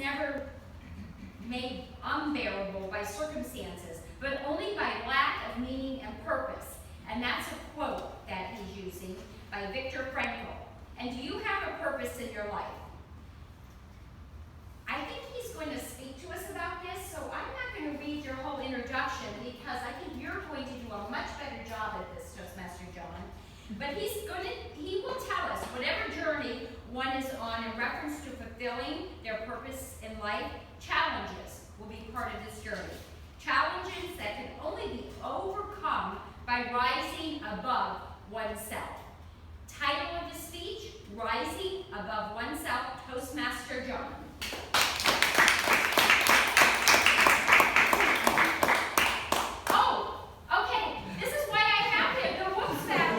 never made unbearable by circumstances, but only by lack of meaning and purpose. And that's a quote that he's using by Viktor Frankl. And do you have a purpose in your life? I think he's going to speak to us about this, so I'm not going to read your whole introduction because I think you're going to do a much better job at this, Toastmaster John. But he will tell us whatever journey one is on in reference to fulfilling their purpose in life, challenges will be part of this journey. Challenges that can only be overcome by rising above oneself. Title of the speech, Rising Above Oneself, Toastmaster John. Oh, okay, this is why I have him, the wolf sack.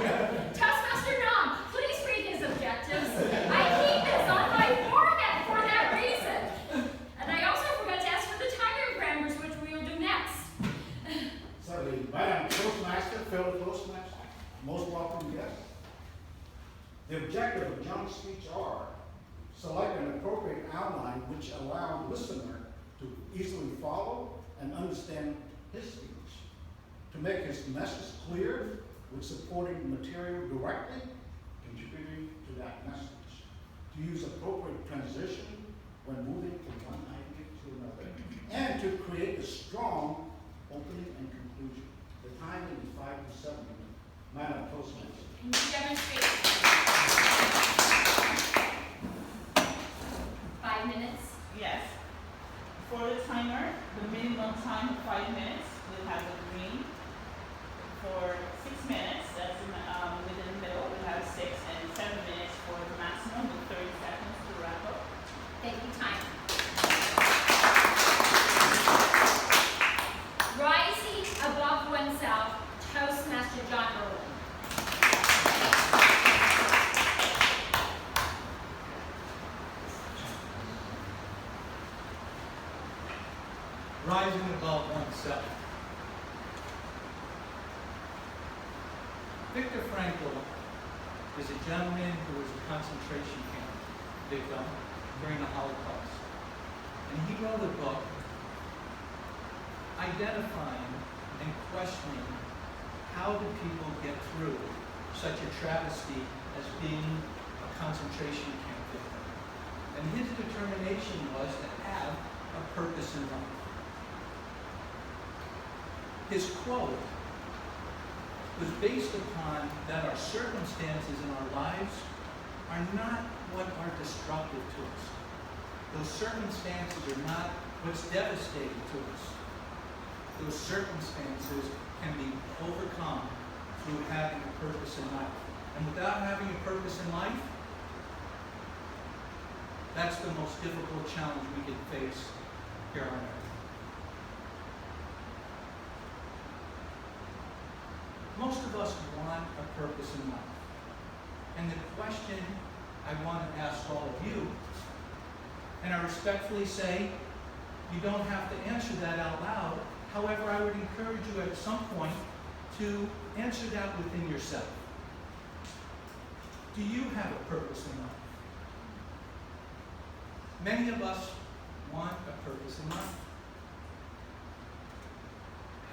Toastmaster John, please read his objectives. I keep this on my forehead for that reason. And I also forgot to ask for the timer parameters, which we will do next. Certainly, Madam Toastmaster, fellow Toastmaster, most welcome guests. The objective of John's speech are select an appropriate outline which allows the listener to easily follow and understand his speech, to make his message clear with supporting material directly contributing to that message, to use appropriate transition when moving from one idea to another, and to create a strong opening and conclusion. The time is 5 to 7 minutes. Madam Toastmaster. Can you demonstrate? 5 minutes? Yes. For the timer, the minimum time of 5 minutes, we'll have the green. For 6 minutes, that's within the middle, we have 6 and 7 minutes for the maximum with 30 seconds to wrap up. Thank you, time. Rising above oneself, Toastmaster John Irwin. Rising above oneself. Viktor Frankl is a gentleman who was a concentration camp victim during the Holocaust. And he wrote a book identifying and questioning how did people get through such a travesty as being a concentration camp victim. And his determination was to have a purpose in life. His quote was based upon that our circumstances in our lives are not what are destructive to us. Those circumstances are not what's devastating to us. Those circumstances can be overcome through having a purpose in life. And without having a purpose in life, that's the most difficult challenge we can face here on earth. Most of us want a purpose in life. And the question I want to ask all of you, and I respectfully say, you don't have to answer that out loud. However, I would encourage you at some point to answer that within yourself. Do you have a purpose in life? Many of us want a purpose in life.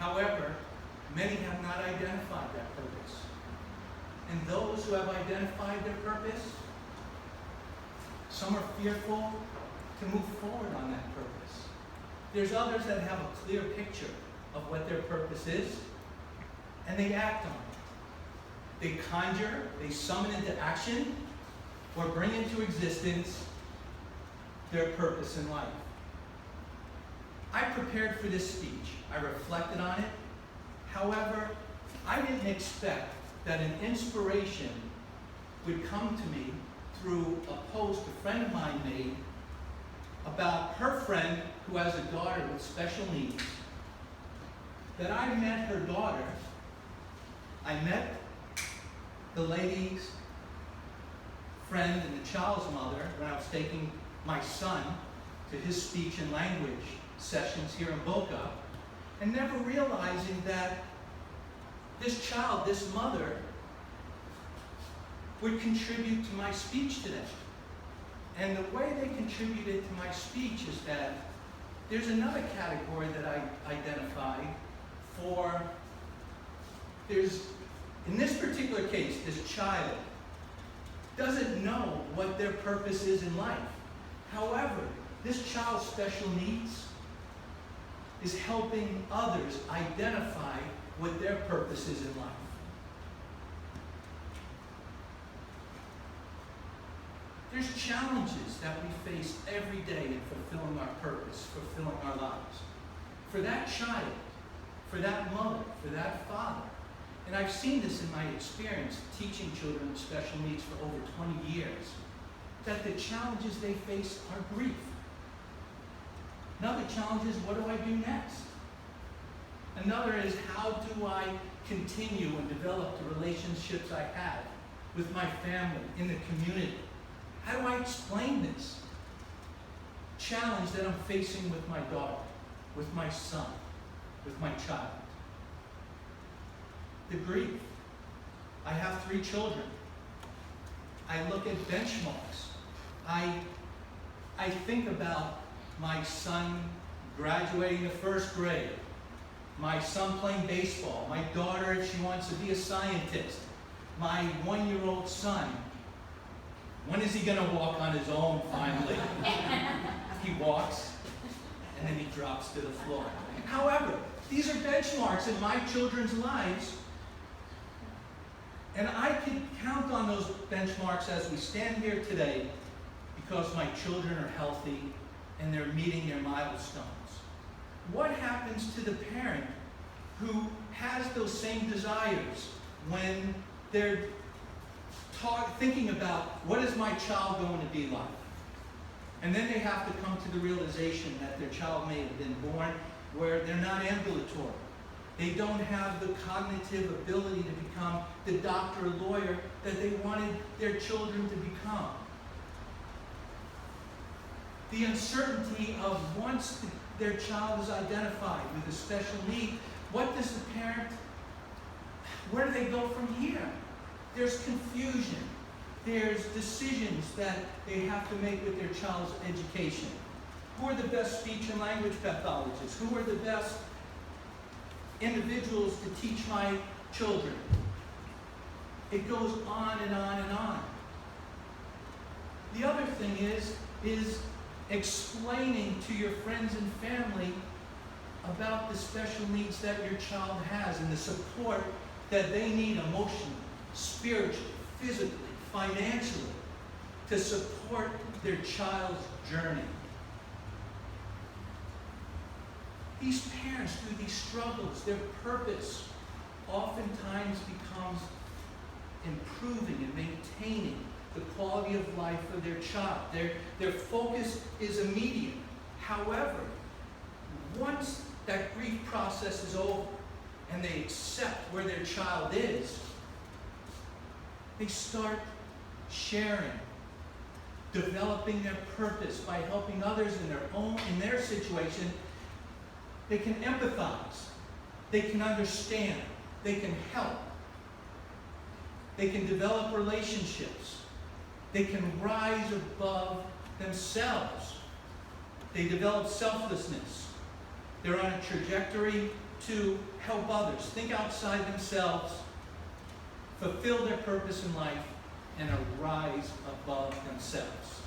However, many have not identified that purpose. And those who have identified their purpose, some are fearful to move forward on that purpose. There's others that have a clear picture of what their purpose is, and they act on it. They conjure, they summon into action, or bring into existence their purpose in life. I prepared for this speech. I reflected on it. However, I didn't expect that an inspiration would come to me through a post a friend of mine made about her friend who has a daughter with special needs. That I met her daughter, I met the lady's friend and the child's mother when I was taking my son to his speech and language sessions here in Boca, and never realizing that this child, this mother, would contribute to my speech today. And the way they contributed to my speech is that there's another category that I identified for, in this particular case, this child doesn't know what their purpose is in life. However, this child's special needs is helping others identify what their purpose is in life. There's challenges that we face every day in fulfilling our purpose, fulfilling our lives. For that child, for that mother, for that father, and I've seen this in my experience teaching children with special needs for over 20 years, that the challenges they face are grief. Another challenge is, what do I do next? Another is, how do I continue and develop the relationships I have with my family, in the community? How do I explain this challenge that I'm facing with my daughter, with my son, with my child? The grief. I have 3 children. I look at benchmarks. I think about my son graduating the 1st grade, my son playing baseball, my daughter, if she wants to be a scientist, my 1-year-old son. When is he going to walk on his own finally? He walks, and then he drops to the floor. However, these are benchmarks in my children's lives, and I can count on those benchmarks as we stand here today because my children are healthy and they're meeting their milestones. What happens to the parent who has those same desires when they're thinking about, what is my child going to be like? And then they have to come to the realization that their child may have been born where they're not ambulatory. They don't have the cognitive ability to become the doctor or lawyer that they wanted their children to become. The uncertainty of once their child is identified with a special need, what does the parent, where do they go from here? There's confusion. There's decisions that they have to make with their child's education. Who are the best speech and language pathologists? Who are the best individuals to teach my children? It goes on and on and on. The other thing is explaining to your friends and family about the special needs that your child has and the support that they need emotionally, spiritually, physically, financially, to support their child's journey. These parents, through these struggles, their purpose oftentimes becomes improving and maintaining the quality of life of their child. Their focus is immediate. However, once that grief process is over and they accept where their child is, they start sharing, developing their purpose by helping others in their situation. They can empathize, they can understand, they can help, they can develop relationships, they can rise above themselves, they develop selflessness, they're on a trajectory to help others, think outside themselves, fulfill their purpose in life, and rise above themselves.